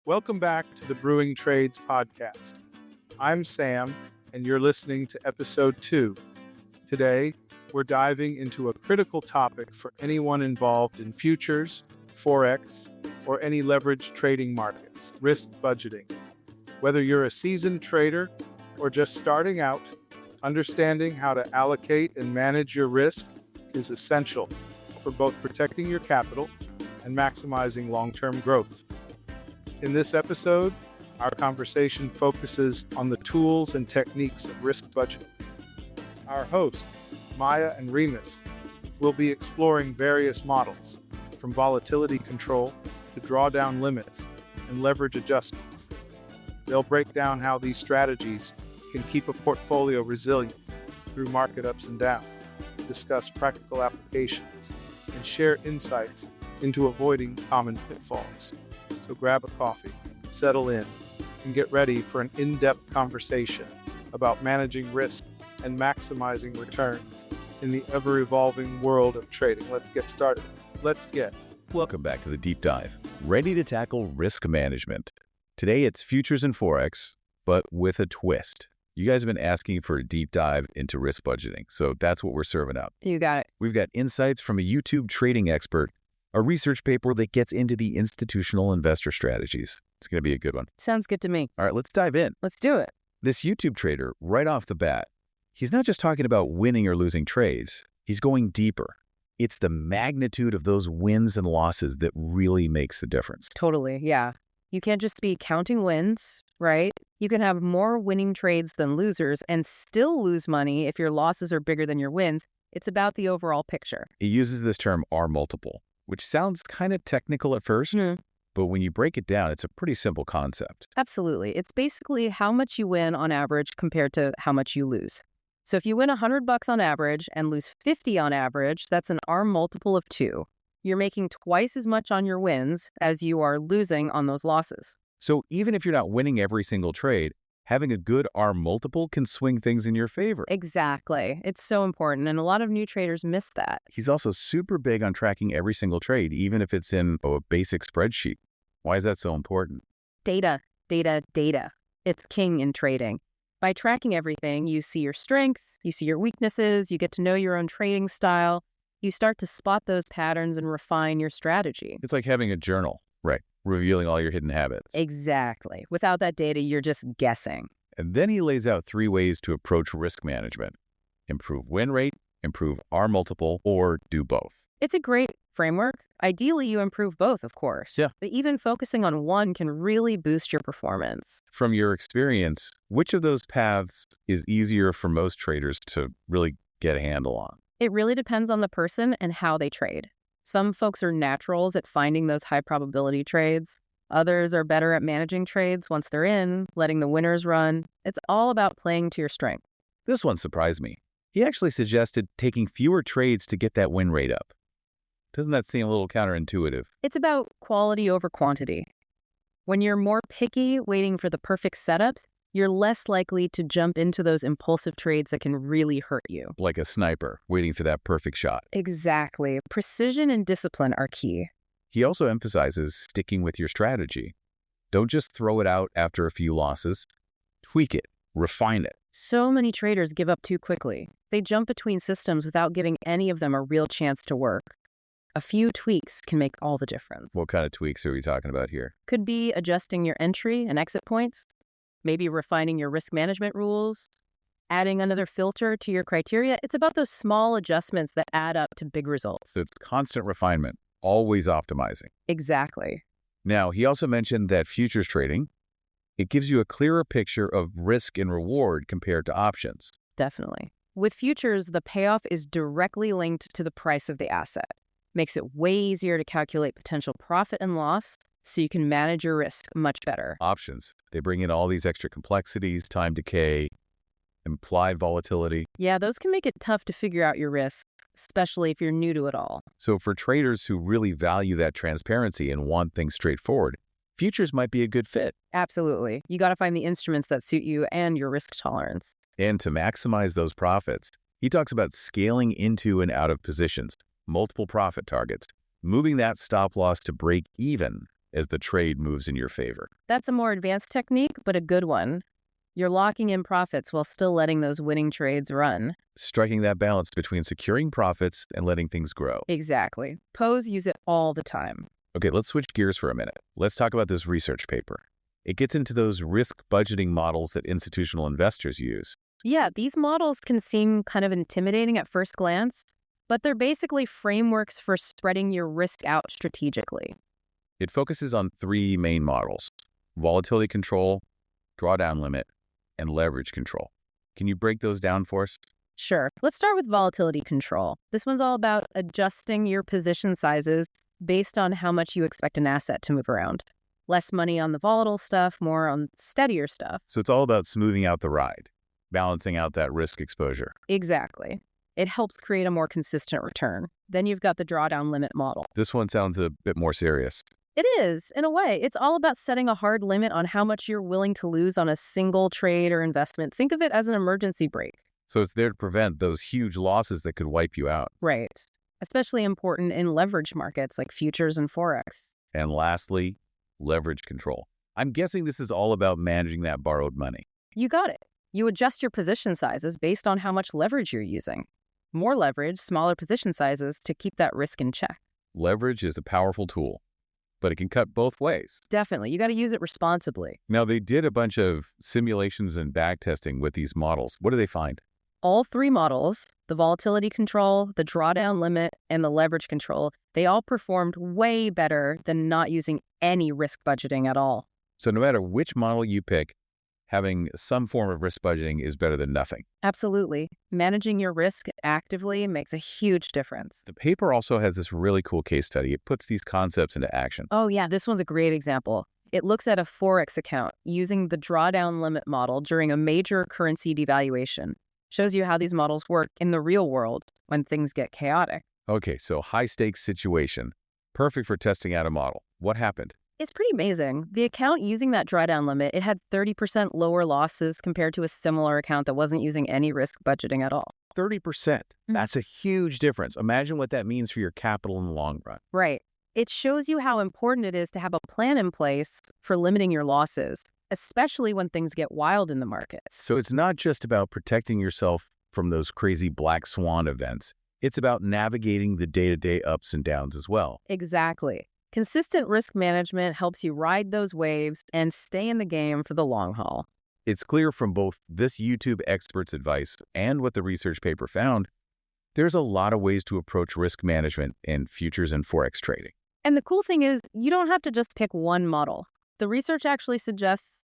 Welcome back to the Brewing Trades Podcast. I'm Sam, and you're listening to Episode 2. Today, we're diving into a critical topic for anyone involved in futures, Forex, or any leveraged trading markets: risk budgeting. Whether you're a seasoned trader or just starting out, understanding how to allocate and manage your risk is essential for both protecting your capital and maximizing long-term growth. In this episode, our conversation focuses on the tools and techniques of risk budgeting. Our hosts, Maya and Remus, will be exploring various models, from volatility control to drawdown limits and leverage adjustments. They'll break down how these strategies can keep a portfolio resilient through market ups and downs, discuss practical applications, and share insights into avoiding common pitfalls. So grab a coffee, settle in, and get ready for an in-depth conversation about managing risk and maximizing returns in the ever-evolving world of trading. Let's get started. Welcome back to the Deep Dive, ready to tackle risk management. Today it's futures and Forex, but with a twist. You guys have been asking for a deep dive into risk budgeting, so that's what we're serving up. You got it. We've got insights from a YouTube trading expert, a research paper that gets into the institutional investor strategies. It's going to be a good one. Sounds good to me. All right, let's dive in. Let's do it. This YouTube trader, right off the bat, he's not just talking about winning or losing trades. He's going deeper. It's the magnitude of those wins and losses that really makes the difference. Totally, yeah. You can't just be counting wins, right? You can have more winning trades than losers and still lose money if your losses are bigger than your wins. It's about the overall picture. He uses this term R multiple, which sounds kind of technical at first, but when you break it down, it's a pretty simple concept. Absolutely. It's basically how much you win on average compared to how much you lose. So if you win $100 on average and lose 50 on average, that's an R multiple of 2. You're making twice as much on your wins as you are losing on those losses. So even if you're not winning every single trade, having a good R multiple can swing things in your favor. Exactly. It's so important, and a lot of new traders miss that. He's also super big on tracking every single trade, even if it's in a basic spreadsheet. Why is that so important? Data. It's king in trading. By tracking everything, you see your strengths, you see your weaknesses, you get to know your own trading style. You start to spot those patterns and refine your strategy. It's like having a journal, right? Revealing all your hidden habits. Exactly. Without that data, you're just guessing. And then he lays out 3 ways to approach risk management: improve win rate, improve R multiple, or do both. It's a great framework. Ideally, you improve both, of course. Yeah. But even focusing on one can really boost your performance. From your experience, which of those paths is easier for most traders to really get a handle on? It really depends on the person and how they trade. Some folks are naturals at finding those high probability trades. Others are better at managing trades once they're in, letting the winners run. It's all about playing to your strength. This one surprised me. He actually suggested taking fewer trades to get that win rate up. Doesn't that seem a little counterintuitive? It's about quality over quantity. When you're more picky, waiting for the perfect setups, you're less likely to jump into those impulsive trades that can really hurt you. Like a sniper waiting for that perfect shot. Exactly. Precision and discipline are key. He also emphasizes sticking with your strategy. Don't just throw it out after a few losses. Tweak it. Refine it. So many traders give up too quickly. They jump between systems without giving any of them a real chance to work. A few tweaks can make all the difference. What kind of tweaks are we talking about here? Could be adjusting your entry and exit points, maybe refining your risk management rules, adding another filter to your criteria. It's about those small adjustments that add up to big results. So it's constant refinement, always optimizing. Exactly. Now, he also mentioned that futures trading, it gives you a clearer picture of risk and reward compared to options. Definitely. With futures, the payoff is directly linked to the price of the asset. Makes it way easier to calculate potential profit and loss so you can manage your risk much better. Options, they bring in all these extra complexities, time decay, implied volatility. Yeah, those can make it tough to figure out your risk, especially if you're new to it all. So for traders who really value that transparency and want things straightforward, futures might be a good fit. Absolutely. You got to find the instruments that suit you and your risk tolerance. And to maximize those profits, he talks about scaling into and out of positions, multiple profit targets, moving that stop loss to break even, as the trade moves in your favor. That's a more advanced technique, but a good one. You're locking in profits while still letting those winning trades run. Striking that balance between securing profits and letting things grow. Exactly. Pros use it all the time. Okay, let's switch gears for a minute. Let's talk about this research paper. It gets into those risk budgeting models that institutional investors use. Yeah, these models can seem kind of intimidating at first glance, but they're basically frameworks for spreading your risk out strategically. It focuses on three main models: volatility control, drawdown limit, and leverage control. Can you break those down for us? Sure. Let's start with volatility control. This one's all about adjusting your position sizes based on how much you expect an asset to move around. Less money on the volatile stuff, more on steadier stuff. So it's all about smoothing out the ride, balancing out that risk exposure. Exactly. It helps create a more consistent return. Then you've got the drawdown limit model. This one sounds a bit more serious. It is, in a way. It's all about setting a hard limit on how much you're willing to lose on a single trade or investment. Think of it as an emergency brake. So it's there to prevent those huge losses that could wipe you out. Right. Especially important in leverage markets like futures and Forex. And lastly, leverage control. I'm guessing this is all about managing that borrowed money. You got it. You adjust your position sizes based on how much leverage you're using. More leverage, smaller position sizes to keep that risk in check. Leverage is a powerful tool, but it can cut both ways. Definitely. You got to use it responsibly. Now, they did a bunch of simulations and back testing with these models. What do they find? All three models, the volatility control, the drawdown limit, and the leverage control, they all performed way better than not using any risk budgeting at all. So no matter which model you pick, having some form of risk budgeting is better than nothing. Absolutely. Managing your risk actively makes a huge difference. The paper also has this really cool case study. It puts these concepts into action. Oh yeah, this one's a great example. It looks at a Forex account using the drawdown limit model during a major currency devaluation. Shows you how these models work in the real world when things get chaotic. Okay, so high stakes situation. Perfect for testing out a model. What happened? It's pretty amazing. The account using that drawdown limit, it had 30% lower losses compared to a similar account that wasn't using any risk budgeting at all. 30%. That's a huge difference. Imagine what that means for your capital in the long run. Right. It shows you how important it is to have a plan in place for limiting your losses, especially when things get wild in the markets. So it's not just about protecting yourself from those crazy black swan events. It's about navigating the day-to-day ups and downs as well. Exactly. Consistent risk management helps you ride those waves and stay in the game for the long haul. It's clear from both this YouTube expert's advice and what the research paper found, there's a lot of ways to approach risk management in futures and Forex trading. And the cool thing is, you don't have to just pick one model. The research actually suggests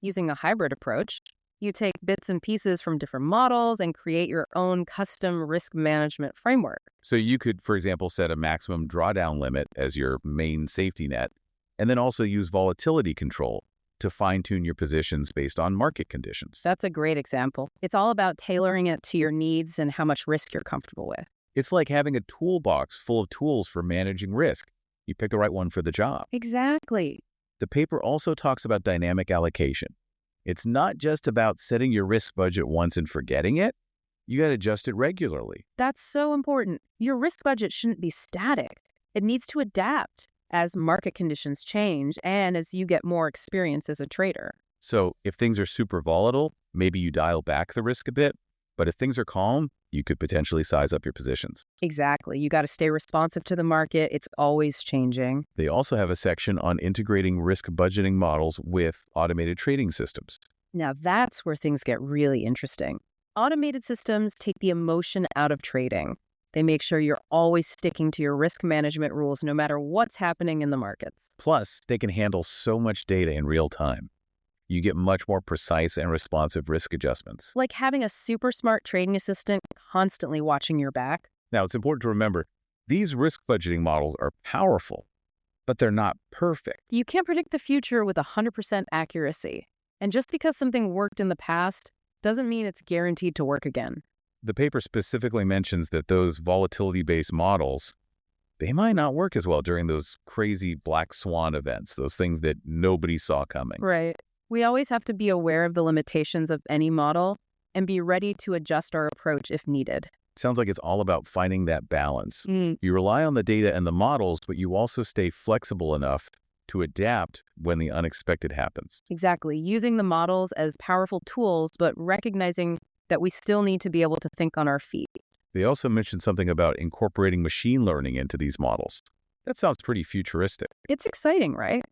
using a hybrid approach. You take bits and pieces from different models and create your own custom risk management framework. So you could, for example, set a maximum drawdown limit as your main safety net, and then also use volatility control to fine-tune your positions based on market conditions. That's a great example. It's all about tailoring it to your needs and how much risk you're comfortable with. It's like having a toolbox full of tools for managing risk. You pick the right one for the job. Exactly. The paper also talks about dynamic allocation. It's not just about setting your risk budget once and forgetting it. You got to adjust it regularly. That's so important. Your risk budget shouldn't be static. It needs to adapt as market conditions change and as you get more experience as a trader. So if things are super volatile, maybe you dial back the risk a bit. But if things are calm, you could potentially size up your positions. Exactly. You got to stay responsive to the market. It's always changing. They also have a section on integrating risk budgeting models with automated trading systems. Now that's where things get really interesting. Automated systems take the emotion out of trading. They make sure you're always sticking to your risk management rules no matter what's happening in the markets. Plus, they can handle so much data in real time. You get much more precise and responsive risk adjustments. Like having a super smart trading assistant constantly watching your back. Now, it's important to remember, these risk budgeting models are powerful, but they're not perfect. You can't predict the future with 100% accuracy. And just because something worked in the past doesn't mean it's guaranteed to work again. The paper specifically mentions that those volatility-based models, they might not work as well during those crazy black swan events, those things that nobody saw coming. Right. We always have to be aware of the limitations of any model and be ready to adjust our approach if needed. Sounds like it's all about finding that balance. You rely on the data and the models, but you also stay flexible enough to adapt when the unexpected happens. Exactly. Using the models as powerful tools, but recognizing that we still need to be able to think on our feet. They also mentioned something about incorporating machine learning into these models. That sounds pretty futuristic. It's exciting, right?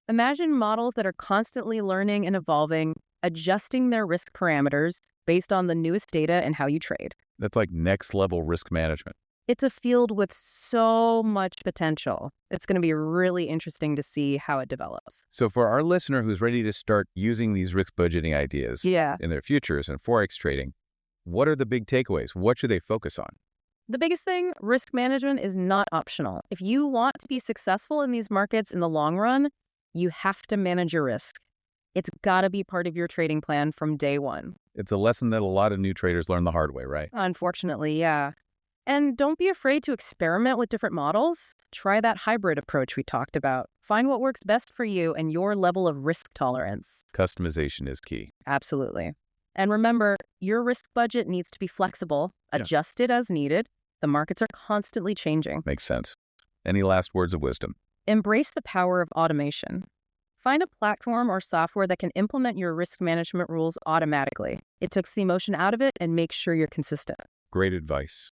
Imagine models that are constantly learning and evolving, adjusting their risk parameters based on the newest data and how you trade. That's like next level risk management. It's a field with so much potential. It's going to be really interesting to see how it develops. So for our listener who's ready to start using these risk budgeting ideas in their futures and Forex trading, what are the big takeaways? What should they focus on? The biggest thing, risk management is not optional. If you want to be successful in these markets in the long run, you have to manage your risk. It's got to be part of your trading plan from day one. It's a lesson that a lot of new traders learn the hard way, right? Unfortunately, yeah. And don't be afraid to experiment with different models. Try that hybrid approach we talked about. Find what works best for you and your level of risk tolerance. Customization is key. Absolutely. And remember, your risk budget needs to be flexible, adjusted as needed. The markets are constantly changing. Makes sense. Any last words of wisdom? Embrace the power of automation. Find a platform or software that can implement your risk management rules automatically. It takes the emotion out of it and makes sure you're consistent. Great advice.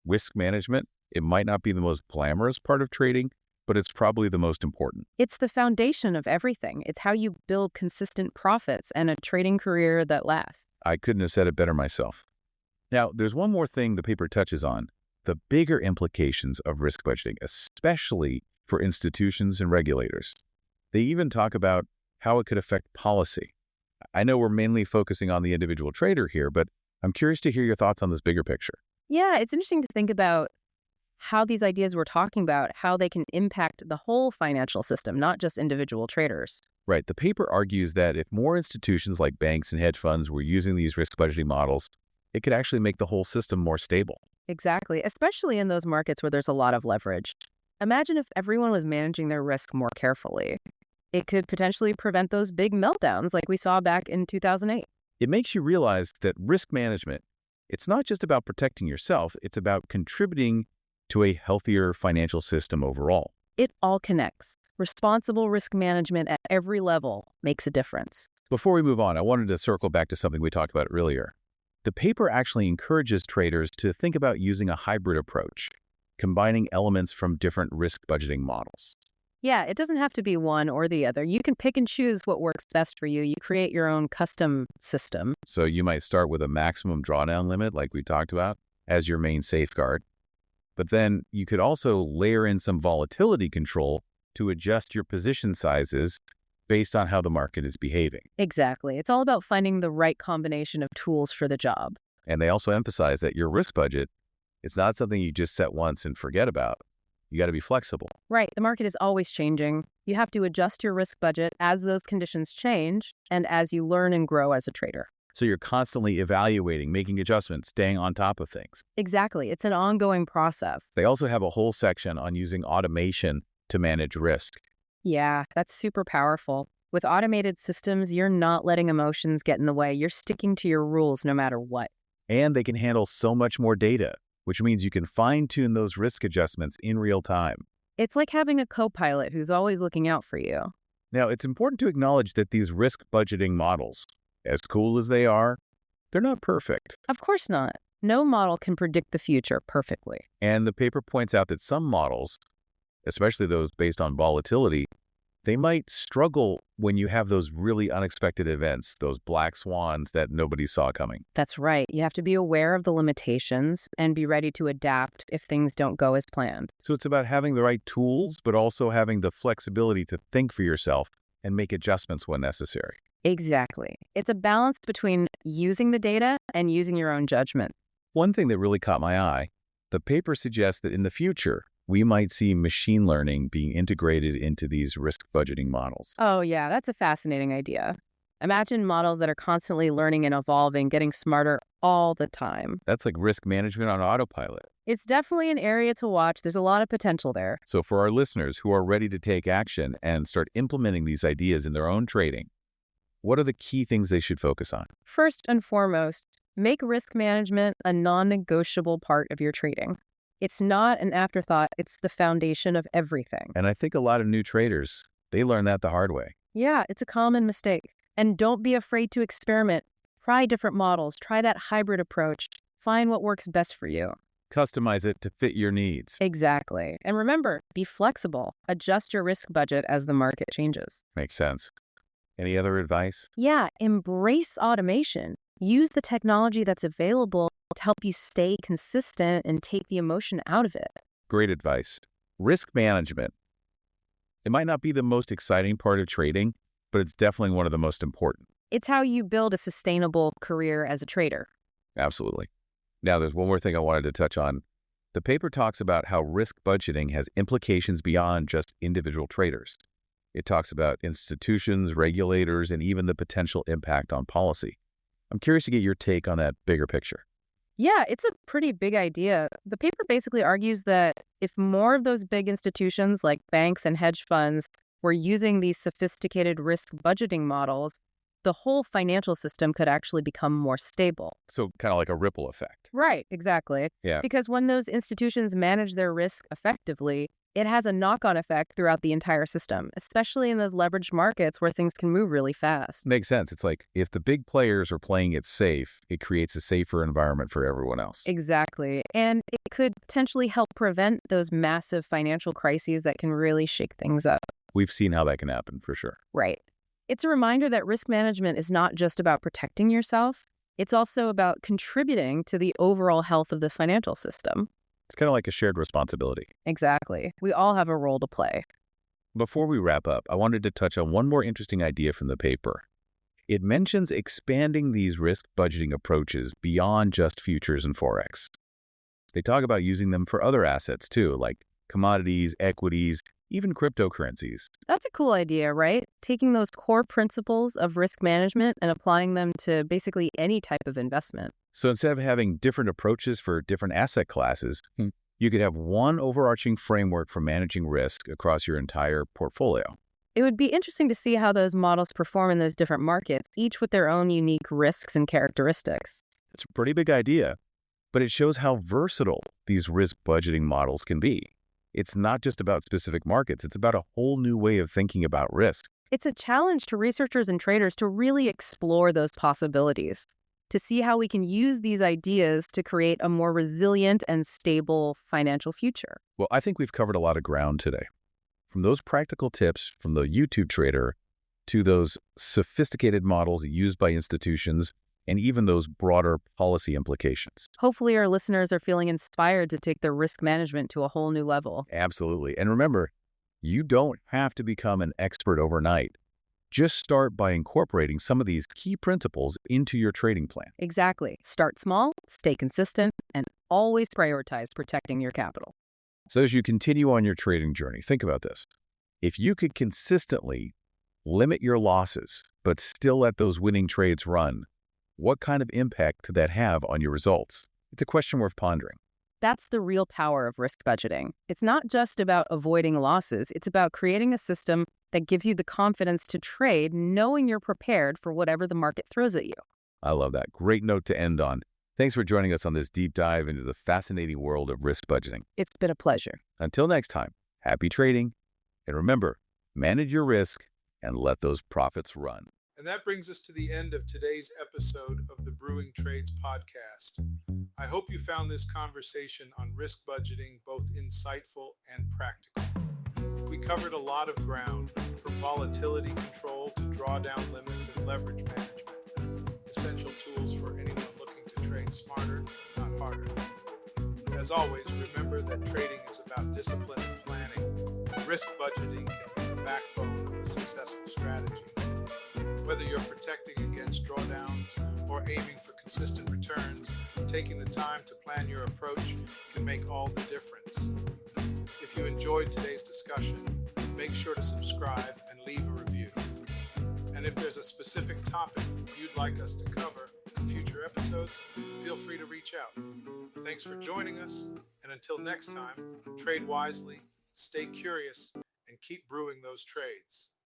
Risk management, it might not be the most glamorous part of trading, but it's probably the most important. It's the foundation of everything. It's how you build consistent profits and a trading career that lasts. I couldn't have said it better myself. Now, there's one more thing the paper touches on, the bigger implications of risk budgeting, especially for institutions and regulators. They even talk about how it could affect policy. I know we're mainly focusing on the individual trader here, but I'm curious to hear your thoughts on this bigger picture. Yeah, it's interesting to think about how these ideas we're talking about, how they can impact the whole financial system, not just individual traders. Right. The paper argues that if more institutions like banks and hedge funds were using these risk budgeting models, it could actually make the whole system more stable. Exactly, especially in those markets where there's a lot of leverage. Imagine if everyone was managing their risk more carefully. It could potentially prevent those big meltdowns like we saw back in 2008. It makes you realize that risk management, it's not just about protecting yourself, it's about contributing to a healthier financial system overall. It all connects. Responsible risk management at every level makes a difference. Before we move on, I wanted to circle back to something we talked about earlier. The paper actually encourages traders to think about using a hybrid approach, combining elements from different risk budgeting models. Yeah, it doesn't have to be one or the other. You can pick and choose what works best for you. You create your own custom system. So you might start with a maximum drawdown limit, like we talked about, as your main safeguard. But then you could also layer in some volatility control to adjust your position sizes based on how the market is behaving. Exactly. It's all about finding the right combination of tools for the job. And they also emphasize that your risk budget, it's not something you just set once and forget about. You got to be flexible. Right. The market is always changing. You have to adjust your risk budget as those conditions change and as you learn and grow as a trader. So you're constantly evaluating, making adjustments, staying on top of things. Exactly. It's an ongoing process. They also have a whole section on using automation to manage risk. Yeah, that's super powerful. With automated systems, you're not letting emotions get in the way. You're sticking to your rules no matter what. And they can handle so much more data, which means you can fine-tune those risk adjustments in real time. It's like having a co-pilot who's always looking out for you. Now, it's important to acknowledge that these risk budgeting models, as cool as they are, they're not perfect. Of course not. No model can predict the future perfectly. And the paper points out that some models, especially those based on volatility, they might struggle when you have those really unexpected events, those black swans that nobody saw coming. That's right. You have to be aware of the limitations and be ready to adapt if things don't go as planned. So it's about having the right tools, but also having the flexibility to think for yourself and make adjustments when necessary. Exactly. It's a balance between using the data and using your own judgment. One thing that really caught my eye, the paper suggests that in the future, we might see machine learning being integrated into these risk budgeting models. Oh, yeah, that's a fascinating idea. Imagine models that are constantly learning and evolving, getting smarter all the time. That's like risk management on autopilot. It's definitely an area to watch. There's a lot of potential there. So for our listeners who are ready to take action and start implementing these ideas in their own trading, what are the key things they should focus on? First and foremost, make risk management a non-negotiable part of your trading. It's not an afterthought. It's the foundation of everything. And I think a lot of new traders, They learn that the hard way. Yeah, it's a common mistake. And don't be afraid to experiment. Try different models. Try that hybrid approach. Find what works best for you. Customize it to fit your needs. Exactly. And remember, be flexible. Adjust your risk budget as the market changes. Makes sense. Any other advice? Yeah, embrace automation. Use the technology that's available to help you stay consistent and take the emotion out of it. Great advice. Risk management. It might not be the most exciting part of trading, but it's definitely one of the most important. It's how you build a sustainable career as a trader. Absolutely. Now, there's one more thing I wanted to touch on. The paper talks about how risk budgeting has implications beyond just individual traders. It talks about institutions, regulators, and even the potential impact on policy. I'm curious to get your take on that bigger picture. Yeah, it's a pretty big idea. The paper basically argues that if more of those big institutions like banks and hedge funds were using these sophisticated risk budgeting models, the whole financial system could actually become more stable. So kind of like a ripple effect. Right, exactly. Yeah. Because when those institutions manage their risk effectively, it has a knock-on effect throughout the entire system, especially in those leveraged markets where things can move really fast. Makes sense. It's like if the big players are playing it safe, it creates a safer environment for everyone else. Exactly. And it could potentially help prevent those massive financial crises that can really shake things up. We've seen how that can happen for sure. Right. It's a reminder that risk management is not just about protecting yourself. It's also about contributing to the overall health of the financial system. It's kind of like a shared responsibility. Exactly. We all have a role to play. Before we wrap up, I wanted to touch on one more interesting idea from the paper. It mentions expanding these risk budgeting approaches beyond just futures and Forex. They talk about using them for other assets too, like commodities, equities, even cryptocurrencies. That's a cool idea, right? Taking those core principles of risk management and applying them to basically any type of investment. So instead of having different approaches for different asset classes, you could have one overarching framework for managing risk across your entire portfolio. It would be interesting to see how those models perform in those different markets, each with their own unique risks and characteristics. It's a pretty big idea, but it shows how versatile these risk budgeting models can be. It's not just about specific markets. It's about a whole new way of thinking about risk. It's a challenge to researchers and traders to really explore those possibilities, to see how we can use these ideas to create a more resilient and stable financial future. Well, I think we've covered a lot of ground today. From those practical tips from the YouTube trader to those sophisticated models used by institutions and even those broader policy implications. Hopefully our listeners are feeling inspired to take their risk management to a whole new level. Absolutely. And remember, you don't have to become an expert overnight. Just start by incorporating some of these key principles into your trading plan. Exactly. Start small, stay consistent, and always prioritize protecting your capital. So as you continue on your trading journey, think about this. If you could consistently limit your losses, but still let those winning trades run, what kind of impact could that have on your results? It's a question worth pondering. That's the real power of risk budgeting. It's not just about avoiding losses. It's about creating a system that gives you the confidence to trade, knowing you're prepared for whatever the market throws at you. I love that. Great note to end on. Thanks for joining us on this deep dive into the fascinating world of risk budgeting. It's been a pleasure. Until next time, happy trading. And remember, manage your risk and let those profits run. And that brings us to the end of today's episode of the Brewing Trades Podcast. I hope you found this conversation on risk budgeting both insightful and practical. We covered a lot of ground, from volatility control to drawdown limits and leverage management, essential tools for anyone looking to trade smarter, not harder. As always, remember that trading is about discipline and planning, and risk budgeting can be the backbone of a successful strategy. Whether you're protecting against drawdowns or aiming for consistent returns, taking the time to plan your approach can make all the difference. If you enjoyed today's discussion, make sure to subscribe and leave a review. And if there's a specific topic you'd like us to cover in future episodes, feel free to reach out. Thanks for joining us, and until next time, trade wisely, stay curious, and keep brewing those trades.